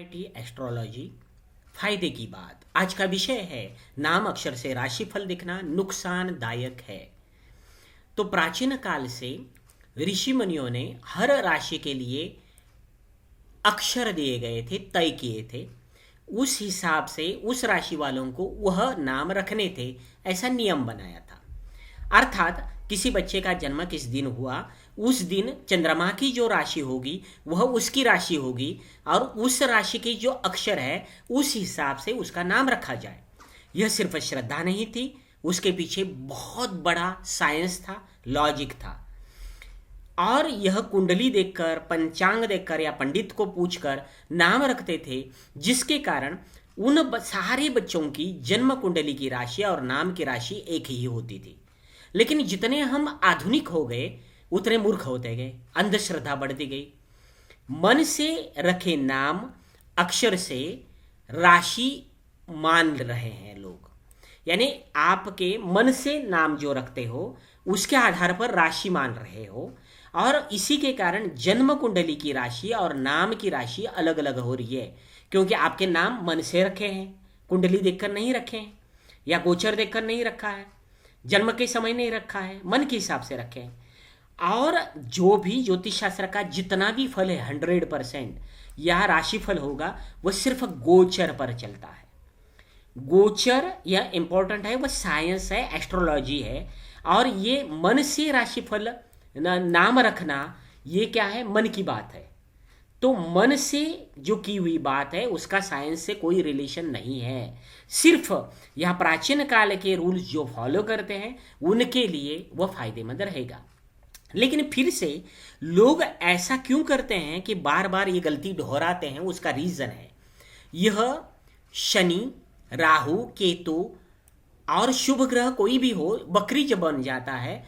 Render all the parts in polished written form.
MIT astrology. फायदे की बात। आज का विषय है नाम अक्षर से राशिफल दिखना नुकसानदायक है। तो प्राचीन काल से ऋषि मुनियों ने हर राशि के लिए अक्षर दिए गए थे, तय किए थे। उस हिसाब से उस राशि वालों को वह नाम रखने थे, ऐसा नियम बनाया था। अर्थात किसी बच्चे का जन्म किस दिन हुआ, उस दिन चंद्रमा की जो राशि होगी वह उसकी राशि होगी और उस राशि के जो अक्षर है उस हिसाब से उसका नाम रखा जाए। यह सिर्फ श्रद्धा नहीं थी, उसके पीछे बहुत बड़ा साइंस था, लॉजिक था। और यह कुंडली देखकर, पंचांग देखकर या पंडित को पूछकर नाम रखते थे, जिसके कारण उन सारे बच्चों की जन्म कुंडली की राशि और नाम की राशि एक ही होती थी। लेकिन जितने हम आधुनिक हो गए उतने मूर्ख होते गए, अंधश्रद्धा बढ़ती गई। मन से रखे नाम अक्षर से राशि मान रहे हैं लोग, यानी आपके मन से नाम जो रखते हो उसके आधार पर राशि मान रहे हो। और इसी के कारण जन्म कुंडली की राशि और नाम की राशि अलग अलग हो रही है, क्योंकि आपके नाम मन से रखे हैं, कुंडली देखकर नहीं रखे हैं या गोचर देखकर नहीं रखा है, जन्म के समय नहीं रखा है, मन के हिसाब से रखे हैं। और जो भी ज्योतिष शास्त्र का जितना भी फल है 100% या राशिफल होगा वह सिर्फ गोचर पर चलता है। गोचर यह इंपॉर्टेंट है, वह साइंस है, एस्ट्रोलॉजी है। और ये मन से राशिफल नाम रखना ये क्या है, मन की बात है। तो मन से जो की हुई बात है उसका साइंस से कोई रिलेशन नहीं है। सिर्फ यह प्राचीन काल के रूल्स जो फॉलो करते हैं उनके लिए वह फायदेमंद रहेगा। लेकिन फिर से लोग ऐसा क्यों करते हैं कि बार बार ये गलती दोहराते हैं, उसका रीजन है यह शनि, राहु, केतु और शुभ ग्रह कोई भी हो, वक्री जब बन जाता है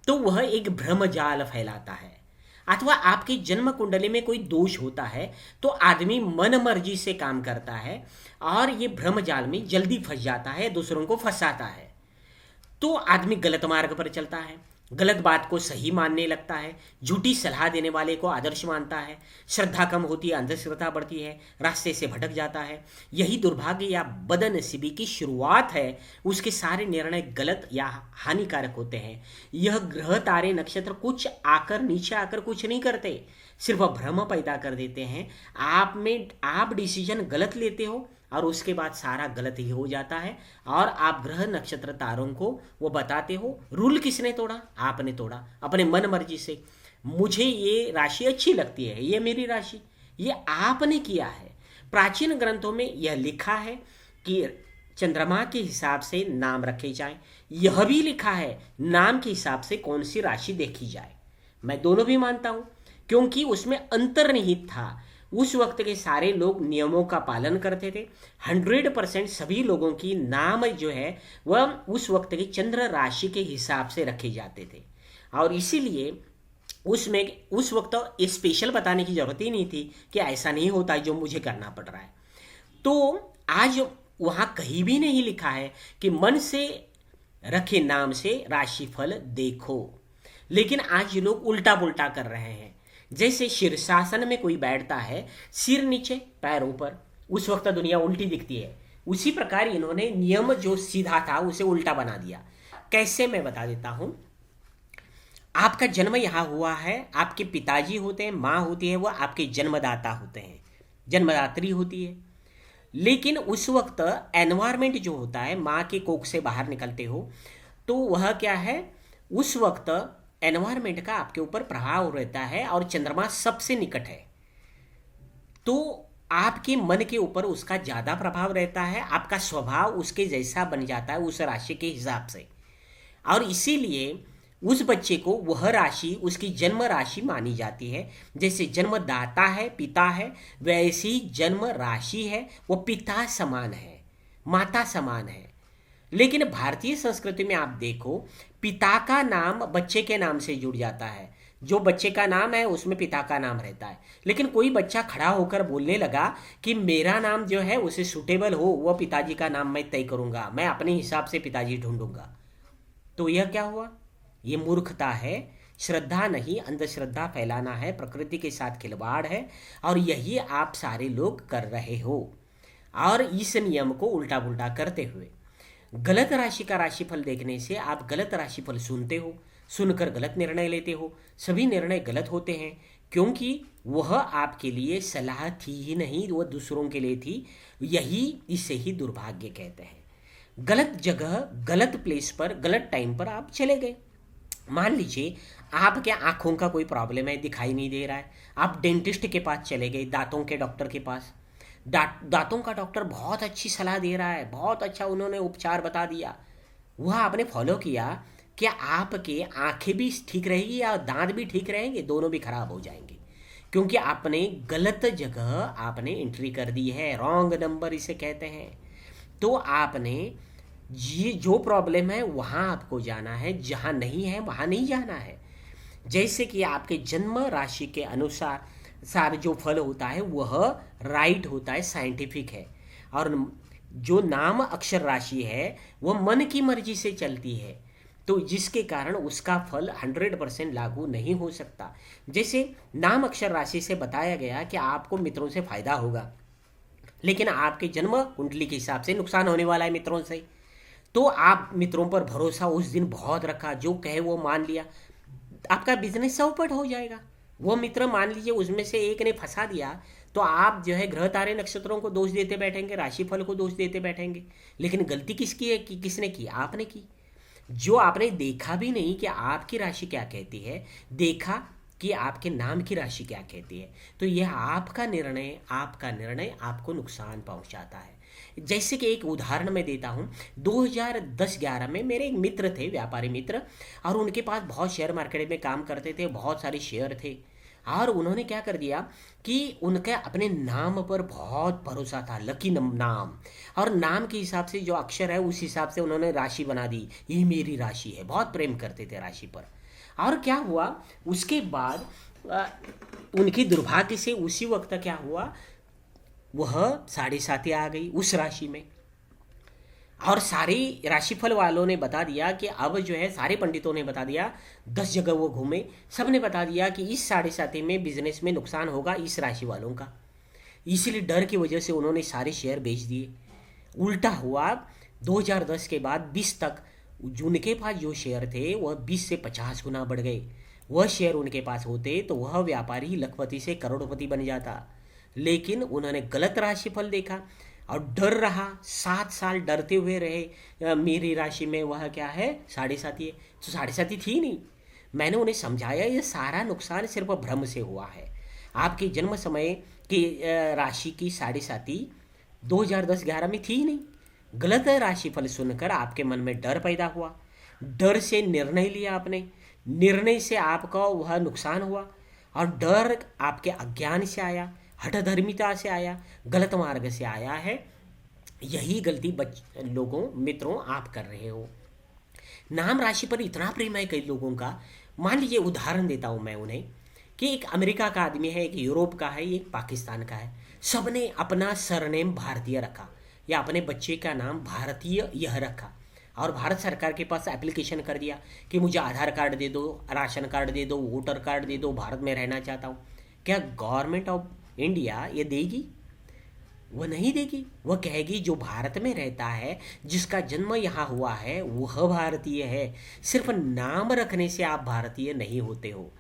तो वह एक भ्रमजाल फैलाता है। अथवा आपके जन्म कुंडली में कोई दोष होता है तो आदमी मन मर्जी से काम करता है और ये भ्रमजाल में जल्दी फंस जाता है, दूसरों को फंसाता है। तो आदमी गलत मार्ग पर चलता है, गलत बात को सही मानने लगता है, झूठी सलाह देने वाले को आदर्श मानता है, श्रद्धा कम होती है, अंधश्रद्धा बढ़ती है, रास्ते से भटक जाता है। यही दुर्भाग्य या बदनसीबी की शुरुआत है। उसके सारे निर्णय गलत या हानिकारक होते हैं। यह ग्रह, तारे, नक्षत्र कुछ आकर नीचे आकर कुछ नहीं करते, सिर्फ भ्रम पैदा कर देते हैं। आप डिसीजन गलत लेते हो और उसके बाद सारा गलत ही हो जाता है। और आप ग्रह, नक्षत्र, तारों को वो बताते हो। रूल किसने तोड़ा? आपने तोड़ा अपने मन मर्जी से। मुझे ये राशि अच्छी लगती है, ये मेरी राशि, ये आपने किया है। प्राचीन ग्रंथों में यह लिखा है कि चंद्रमा के हिसाब से नाम रखे जाएं। यह भी लिखा है नाम के हिसाब से कौन सी राशि देखी जाए। मैं दोनों भी मानता हूं, क्योंकि उसमें अंतर्निहित था। उस वक्त के सारे लोग नियमों का पालन करते थे। 100% सभी लोगों की नाम जो है वह उस वक्त की चंद्र राशि के हिसाब से रखे जाते थे। और इसीलिए उसमें उस वक्त स्पेशल बताने की जरूरत ही नहीं थी कि ऐसा नहीं होता जो मुझे करना पड़ रहा है। तो आज वहां कहीं भी नहीं लिखा है कि मन से रखे नाम से राशिफल देखो। लेकिन आज ये लोग उल्टा पुल्टा कर रहे हैं। जैसे शीर्षासन में कोई बैठता है, सिर नीचे पैर ऊपर, उस वक्त दुनिया उल्टी दिखती है। उसी प्रकार इन्होंने नियम जो सीधा था उसे उल्टा बना दिया। कैसे, मैं बता देता हूं। आपका जन्म यहां हुआ है, आपके पिताजी होते हैं, माँ होती है, वह आपके जन्मदाता होते हैं, जन्मदात्री होती है। लेकिन उस वक्त एनवायरमेंट जो होता है, माँ के कोख से बाहर निकलते हो तो वह क्या है, उस वक्त एनवायरमेंट का आपके ऊपर प्रभाव रहता है और चंद्रमा सबसे निकट है। तो आपके मन के ऊपर उसका ज़्यादा प्रभाव रहता है, आपका स्वभाव उसके जैसा बन जाता है उस राशि के हिसाब से। और इसीलिए उस बच्चे को वह राशि उसकी जन्म राशि मानी जाती है। जैसे जन्मदाता है, पिता है, वैसी ही जन्म राशि है, वो पिता समान है, माता समान है। लेकिन भारतीय संस्कृति में आप देखो, पिता का नाम बच्चे के नाम से जुड़ जाता है। जो बच्चे का नाम है उसमें पिता का नाम रहता है। लेकिन कोई बच्चा खड़ा होकर बोलने लगा कि मेरा नाम जो है उसे सूटेबल हो, वह पिताजी का नाम मैं तय करूंगा, मैं अपने हिसाब से पिताजी ढूंढूंगा। तो यह क्या हुआ? ये मूर्खता है। श्रद्धा नहीं, अंधश्रद्धा फैलाना है, प्रकृति के साथ खिलवाड़ है, और यही आप सारे लोग कर रहे हो। और इस नियम को उल्टा पुल्टा करते हुए गलत राशि का राशिफल देखने से आप गलत राशिफल सुनते हो, सुनकर गलत निर्णय लेते हो। सभी निर्णय गलत होते हैं, क्योंकि वह आपके लिए सलाह थी ही नहीं, वह दूसरों के लिए थी। यही इसे ही दुर्भाग्य कहते हैं। गलत जगह, गलत प्लेस पर, गलत टाइम पर आप चले गए। मान लीजिए आपके आंखों का कोई प्रॉब्लम है, दिखाई नहीं दे रहा है, आप डेंटिस्ट के पास चले गए, दांतों के डॉक्टर के पास। दांतों का डॉक्टर बहुत अच्छी सलाह दे रहा है, बहुत अच्छा उन्होंने उपचार बता दिया, वह आपने फॉलो किया। क्या आपके आंखें भी ठीक रहेगी या दांत भी ठीक रहेंगे? दोनों भी खराब हो जाएंगे, क्योंकि आपने गलत जगह आपने एंट्री कर दी है, रॉन्ग नंबर इसे कहते हैं। तो आपने ये जो प्रॉब्लम है वहाँ आपको जाना है, जहाँ नहीं है वहाँ नहीं जाना है। जैसे कि आपके जन्म राशि के अनुसार सार जो फल होता है वह राइट होता है, साइंटिफिक है। और जो नाम अक्षर राशि है वह मन की मर्जी से चलती है, तो जिसके कारण उसका फल 100% लागू नहीं हो सकता। जैसे नाम अक्षर राशि से बताया गया कि आपको मित्रों से फायदा होगा, लेकिन आपके जन्म कुंडली के हिसाब से नुकसान होने वाला है मित्रों से। तो आप मित्रों पर भरोसा उस दिन बहुत रखा, जो कहे वो मान लिया, आपका बिजनेस चौपट हो जाएगा। वो मित्र मान लीजिए उसमें से एक ने फंसा दिया, तो आप जो है ग्रह तारे नक्षत्रों को दोष देते बैठेंगे, राशिफल को दोष देते बैठेंगे। लेकिन गलती किसकी है? कि किसने की? आपने की। जो आपने देखा भी नहीं कि आपकी राशि क्या कहती है, देखा कि आपके नाम की राशि क्या कहती है, तो यह आपका निर्णय आपको नुकसान पहुंचाता है। जैसे कि एक उदाहरण मैं देता हूं, 2010-11 में मेरे एक मित्र थे, व्यापारी मित्र, और उनके पास बहुत शेयर मार्केट में काम करते थे, बहुत सारे शेयर थे। और उन्होंने क्या कर दिया कि उनके अपने नाम पर बहुत भरोसा था, लकी नाम, और नाम के हिसाब से जो अक्षर है उस हिसाब से उन्होंने राशि बना दी, ये मेरी राशि है, बहुत प्रेम करते थे राशि पर। और क्या हुआ उसके बाद, उनकी दुर्भाग्य से उसी वक्त क्या हुआ, वह 7.5 आ गई उस राशि में। और सारे राशिफल वालों ने बता दिया कि अब जो है, सारे पंडितों ने बता दिया, 10 जगह वो घूमे, सब ने बता दिया कि इस 7.5 में बिजनेस में नुकसान होगा इस राशि वालों का। इसीलिए डर की वजह से उन्होंने सारे शेयर बेच दिए। उल्टा हुआ, 2010 के बाद 20 तक उनके पास जो शेयर थे वह 20 से 50 गुना बढ़ गए। वह शेयर उनके पास होते तो वह व्यापारी लखपति से करोड़पति बन जाता। लेकिन उन्होंने गलत राशिफल देखा और डर रहा, 7 साल डरते हुए रहे। मेरी राशि में वह क्या है, 7.5 है, तो 7.5 थी नहीं। मैंने उन्हें समझाया ये सारा नुकसान सिर्फ भ्रम से हुआ है। आपके जन्म समय की राशि की 7.5 2010-11 में थी नहीं। गलत राशिफल सुनकर आपके मन में डर पैदा हुआ, डर से निर्णय लिया आपने, निर्णय से आपका वह नुकसान हुआ। और डर आपके अज्ञान से आया, हठधर्मिता से आया, गलत मार्ग से आया है। यही गलती लोगों, मित्रों, आप कर रहे हो। नाम राशि पर इतना प्रेम है कई लोगों का। मान लीजिए उदाहरण देता हूं मैं उन्हें, कि एक अमेरिका का आदमी है, एक यूरोप का है, एक पाकिस्तान का है। सबने अपना सरनेम भारतीय रखा, या अपने बच्चे का नाम भारतीय यह रखा, और भारत सरकार के पास एप्लीकेशन कर दिया कि मुझे आधार कार्ड दे दो, राशन कार्ड दे दो, वोटर कार्ड दे दो, भारत में रहना चाहता हूँ। क्या गवर्नमेंट ऑफ इंडिया ये देगी? वह नहीं देगी। वह कहेगी जो भारत में रहता है, जिसका जन्म यहाँ हुआ है, वह भारतीय है। सिर्फ नाम रखने से आप भारतीय नहीं होते हो।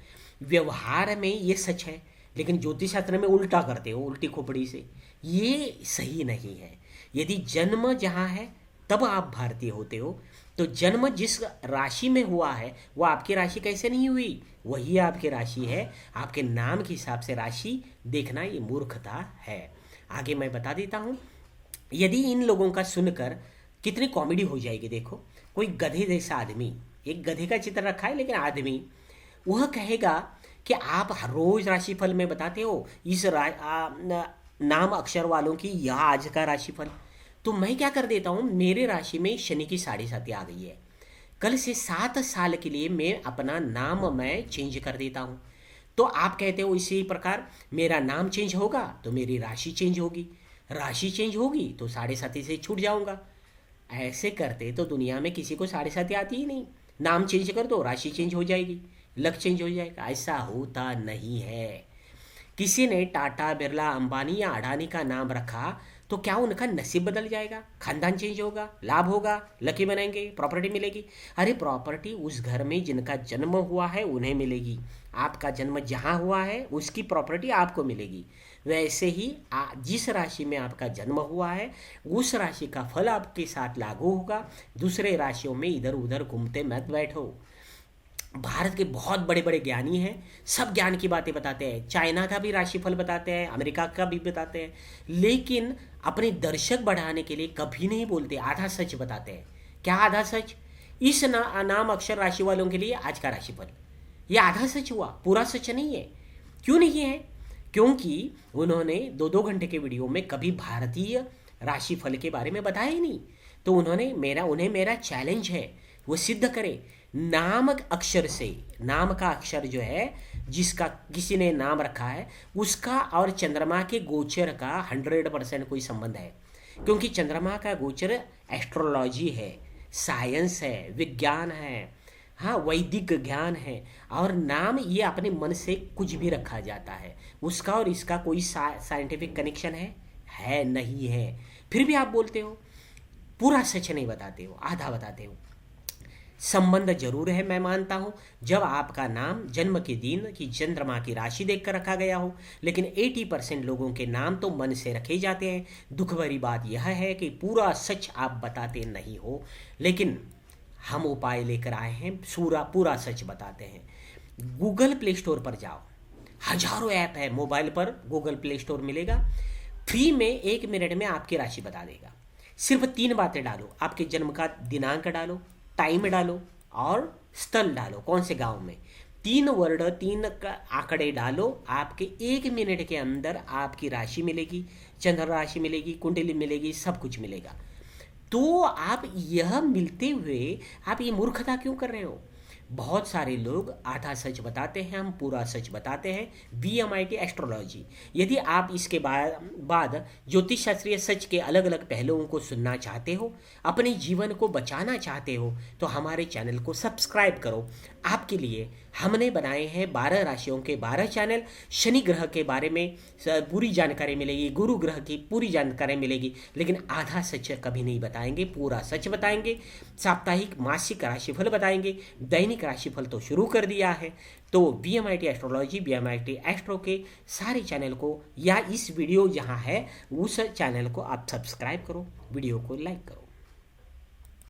व्यवहार में ये सच है, लेकिन ज्योतिष शास्त्र में उल्टा करते हो, उल्टी खोपड़ी से। ये सही नहीं है। यदि जन्म जहाँ है तब आप भारतीय होते हो, तो जन्म जिस राशि में हुआ है वो आपकी राशि कैसे नहीं हुई? वही आपकी राशि है। आपके नाम के हिसाब से राशि देखना ये मूर्खता है। आगे मैं बता देता हूँ। यदि इन लोगों का सुनकर कितनी कॉमेडी हो जाएगी। देखो, कोई गधे जैसा आदमी, एक गधे का चित्र रखा है लेकिन आदमी, वह कहेगा कि आप हर रोज राशिफल में बताते हो इस नाम अक्षर वालों की यह आज का राशिफल। तो मैं क्या कर देता हूँ, मेरे राशि में शनि की 7.5 आ गई है, कल से 7 साल के लिए मैं अपना नाम मैं चेंज कर देता हूँ। तो आप कहते हो इसी प्रकार मेरा नाम चेंज होगा तो मेरी राशि चेंज होगी, राशि चेंज होगी तो 7.5 से छूट जाऊंगा। ऐसे करते तो दुनिया में किसी को 7.5 आती ही नहीं। नाम चेंज कर दो, राशि चेंज हो जाएगी। लक चेंज हो जाएगा, ऐसा होता नहीं है। किसी ने टाटा, बिरला, अंबानी या अडानी का नाम रखा तो क्या उनका नसीब बदल जाएगा, खानदान चेंज होगा, लाभ होगा, लकी बनेंगे, प्रॉपर्टी मिलेगी? अरे प्रॉपर्टी उस घर में जिनका जन्म हुआ है उन्हें मिलेगी। आपका जन्म जहाँ हुआ है उसकी प्रॉपर्टी आपको मिलेगी। वैसे ही जिस राशि में आपका जन्म हुआ है उस राशि का फल आपके साथ लागू होगा। दूसरे राशियों में इधर उधर घूमते मत बैठो। भारत के बहुत बड़े बड़े ज्ञानी हैं, सब ज्ञान की बातें बताते हैं। चाइना का भी राशिफल बताते हैं, अमेरिका का भी बताते हैं, लेकिन अपने दर्शक बढ़ाने के लिए कभी नहीं बोलते, आधा सच बताते हैं। क्या आधा सच? इस नाम अक्षर राशि वालों के लिए आज का राशिफल ये आधा सच हुआ, पूरा सच नहीं है। क्यों नहीं है? क्योंकि उन्होंने 2-2 घंटे के वीडियो में कभी भारतीय राशिफल के बारे में बताया ही नहीं। तो उन्हें मेरा चैलेंज है, वो सिद्ध करें नामक अक्षर से, नाम का अक्षर जो है जिसका किसी ने नाम रखा है उसका और चंद्रमा के गोचर का 100% कोई संबंध है। क्योंकि चंद्रमा का गोचर एस्ट्रोलॉजी है, साइंस है, विज्ञान है, हाँ वैदिक ज्ञान है। और नाम ये अपने मन से कुछ भी रखा जाता है, उसका और इसका कोई साइंटिफिक कनेक्शन है नहीं है। फिर भी आप बोलते हो, पूरा सच नहीं बताते हो, आधा बताते हो। संबंध जरूर है, मैं मानता हूं, जब आपका नाम जन्म के दिन की चंद्रमा की राशि देखकर रखा गया हो। लेकिन 80% लोगों के नाम तो मन से रखे जाते हैं। दुख भरी बात यह है कि पूरा सच आप बताते नहीं हो, लेकिन हम उपाय लेकर आए हैं, पूरा सच बताते हैं। गूगल प्ले स्टोर पर जाओ, हजारों ऐप है मोबाइल पर, गूगल प्ले स्टोर मिलेगा, फ्री में 1 मिनट में आपकी राशि बता देगा। सिर्फ 3 बातें डालो, आपके जन्म का दिनांक डालो, टाइम डालो और स्थल डालो, कौन से गांव में। 3 वर्ड, 3 आंकड़े डालो, आपके 1 मिनट के अंदर आपकी राशि मिलेगी, चंद्र राशि मिलेगी, कुंडली मिलेगी, सब कुछ मिलेगा। तो आप यह मिलते हुए आप ये मूर्खता क्यों कर रहे हो? बहुत सारे लोग आधा सच बताते हैं, हम पूरा सच बताते हैं। VMIT astrology. यदि आप इसके बाद ज्योतिष शास्त्रीय सच के अलग अलग पहलुओं को सुनना चाहते हो, अपने जीवन को बचाना चाहते हो, तो हमारे चैनल को सब्सक्राइब करो। आपके लिए हमने बनाए हैं 12 राशियों के 12 चैनल। शनि ग्रह के बारे में पूरी जानकारी मिलेगी, गुरु ग्रह की पूरी जानकारी मिलेगी, लेकिन आधा सच कभी नहीं बताएंगे, पूरा सच बताएंगे। साप्ताहिक, मासिक राशिफल बताएंगे, दैनिक राशिफल तो शुरू कर दिया है। तो VMIT एस्ट्रोलॉजी, VMIT एस्ट्रो के सारे चैनल को या इस वीडियो जहां है उस चैनल को आप सब्सक्राइब करो, वीडियो को लाइक करो।